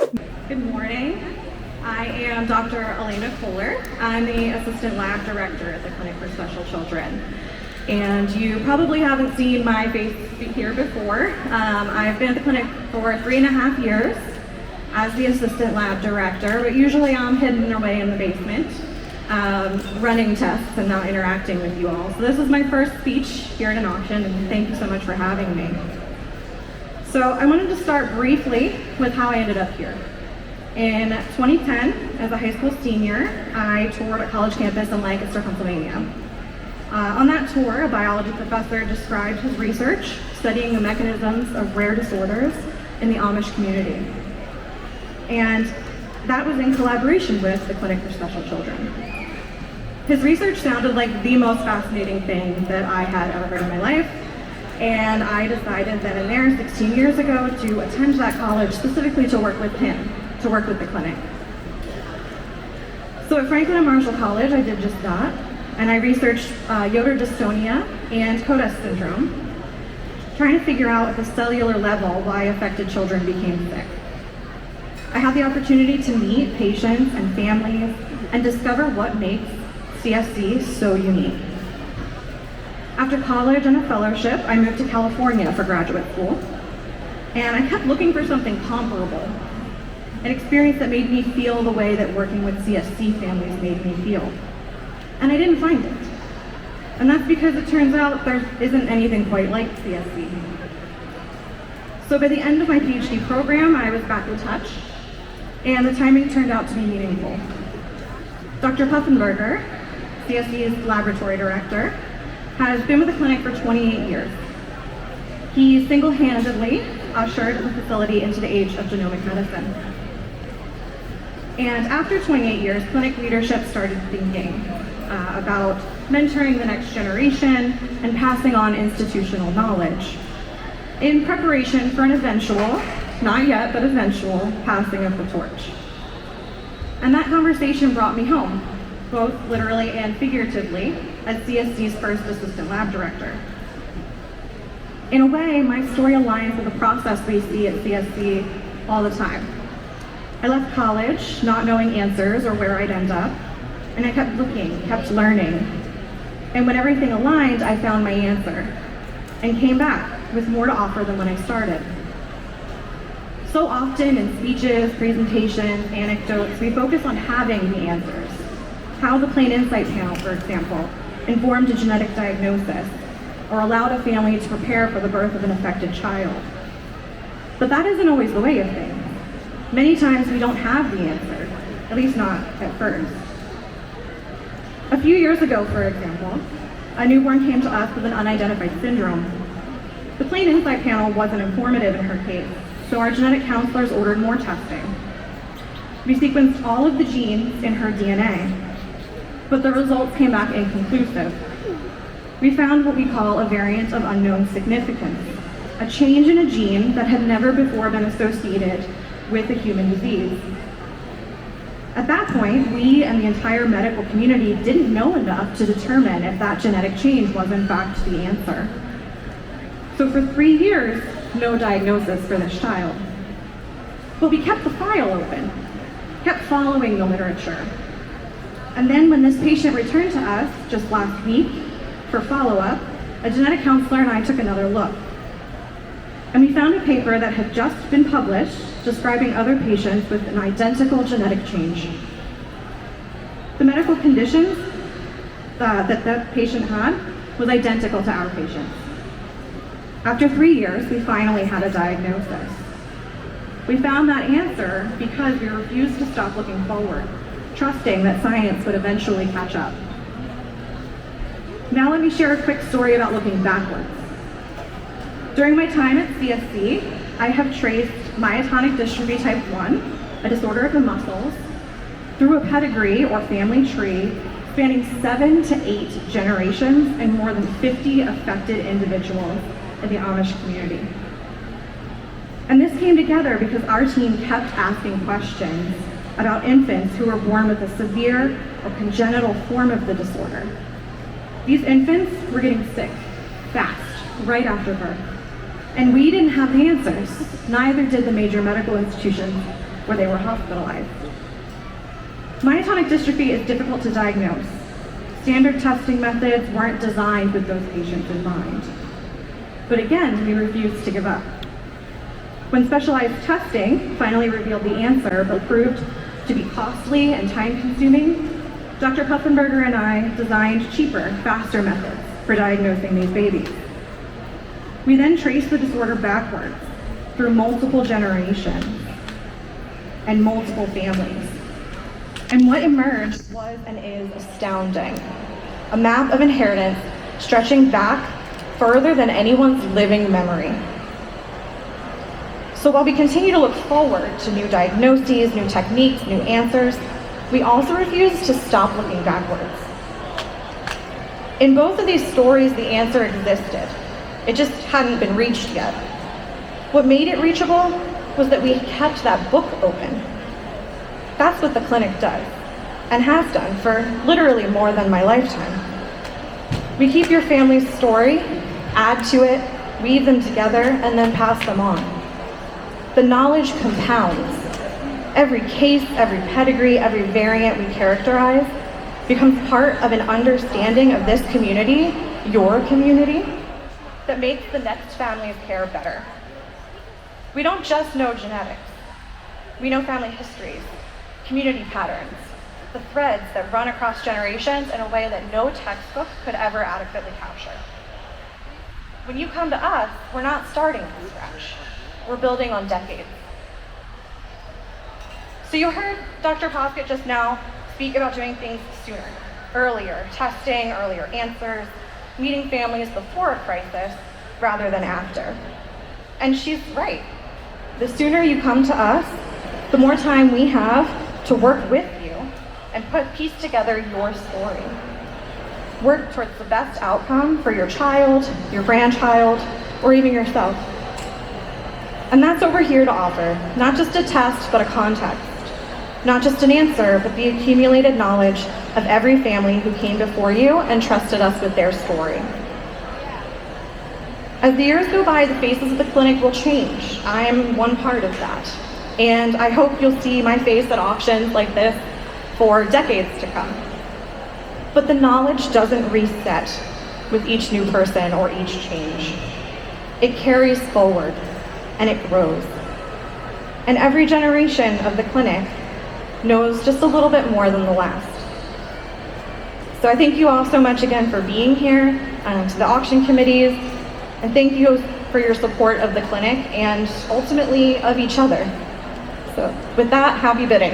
Good morning. I am Dr. Alanna Koehler. I'm the Assistant Lab Director at the Clinic for Special Children. And you probably haven't seen my face here before. I've been at the clinic for 3.5 years as the Assistant Lab Director, but usually I'm hidden away in the basement, running tests and not interacting with you all. So this is my first speech here at an auction, and thank you so much for having me. So I wanted to start briefly with how I ended up here. In 2010, as a high school senior, I toured a college campus in Lancaster, Pennsylvania. On that tour, a biology professor described his research studying the mechanisms of rare disorders in the Amish community. And that was in collaboration with the Clinic for Special Children. His research sounded like the most fascinating thing that I had ever heard in my life, and I decided then and there, 16 years ago, to attend that college specifically to work with him, to work with the clinic. So at Franklin and Marshall College, I did just that, and I researched Yoder dystonia and Codas syndrome, trying to figure out at the cellular level why affected children became sick. I had the opportunity to meet patients and families and discover what makes CSC so unique. After college and a fellowship, I moved to California for graduate school, and I kept looking for something comparable, an experience that made me feel the way that working with CSC families made me feel. And I didn't find it. And that's because it turns out there isn't anything quite like CSC. So by the end of my PhD program, I was back in touch, and the timing turned out to be meaningful. Dr. Puffenberger, CSC's laboratory director, has been with the clinic for 28 years. He single-handedly ushered the facility into the age of genomic medicine. And after 28 years, clinic leadership started thinking about mentoring the next generation and passing on institutional knowledge in preparation for an eventual, not yet, but eventual, passing of the torch. And that conversation brought me home, both literally and figuratively, as CSC's first assistant lab director. In a way, my story aligns with the process we see at CSC all the time. I left college not knowing answers or where I'd end up, and I kept looking, kept learning. And when everything aligned, I found my answer and came back with more to offer than when I started. So often in speeches, presentations, anecdotes, we focus on having the answers. How the plain insight panel, for example, informed a genetic diagnosis or allowed a family to prepare for the birth of an affected child. But that isn't always the way of things. Many times we don't have the answer, at least not at first. A few years ago, for example, a newborn came to us with an unidentified syndrome. The plain insight panel wasn't informative in her case, so our genetic counselors ordered more testing. We sequenced all of the genes in her DNA, but the results came back inconclusive. We found what we call a variant of unknown significance, a change in a gene that had never before been associated with a human disease. At that point, we and the entire medical community didn't know enough to determine if that genetic change was in fact the answer. So for 3 years, no diagnosis for this child. But we kept the file open, kept following the literature. And then when this patient returned to us just last week for follow-up, a genetic counselor and I took another look. And we found a paper that had just been published describing other patients with an identical genetic change. The medical conditions that patient had was identical to our patient's. After 3 years, we finally had a diagnosis. We found that answer because we refused to stop looking forward, trusting that science would eventually catch up. Now let me share a quick story about looking backwards. During my time at CSC, I have traced myotonic dystrophy type 1, a disorder of the muscles, through a pedigree or family tree spanning 7 to 8 generations and more than 50 affected individuals in the Amish community. And this came together because our team kept asking questions about infants who were born with a severe or congenital form of the disorder. These infants were getting sick, fast, right after birth. And we didn't have the answers. Neither did the major medical institutions where they were hospitalized. Myotonic dystrophy is difficult to diagnose. Standard testing methods weren't designed with those patients in mind. But again, we refused to give up. When specialized testing finally revealed the answer, but proved to be costly and time-consuming, Dr. Pufenberger and I designed cheaper, faster methods for diagnosing these babies. We then traced the disorder backwards through multiple generations and multiple families. And what emerged was and is astounding. A map of inheritance stretching back further than anyone's living memory. So while we continue to look forward to new diagnoses, new techniques, new answers, we also refuse to stop looking backwards. In both of these stories, the answer existed. It just hadn't been reached yet. What made it reachable was that we kept that book open. That's what the clinic does, and has done for literally more than my lifetime. We keep your family's story, add to it, weave them together, and then pass them on. The knowledge compounds. Every case, every pedigree, every variant we characterize becomes part of an understanding of this community, your community, that makes the next family of care better. We don't just know genetics. We know family histories, community patterns, the threads that run across generations in a way that no textbook could ever adequately capture. When you come to us, we're not starting from scratch. We're building on decades. So you heard Dr. Poskett just now speak about doing things sooner, earlier, testing, earlier answers, meeting families before a crisis rather than after. And she's right. The sooner you come to us, the more time we have to work with you and piece together your story. Work towards the best outcome for your child, your grandchild, or even yourself. And that's what we're here to offer, not just a test, but a context. Not just an answer, but the accumulated knowledge of every family who came before you and trusted us with their story. As the years go by, the faces of the clinic will change. I'm one part of that. And I hope you'll see my face at auctions like this for decades to come. But the knowledge doesn't reset with each new person or each change. It carries forward and it grows. And every generation of the clinic knows just a little bit more than the last. So I thank you all so much again for being here, to the auction committees, and thank you for your support of the clinic and ultimately of each other. So with that, happy bidding.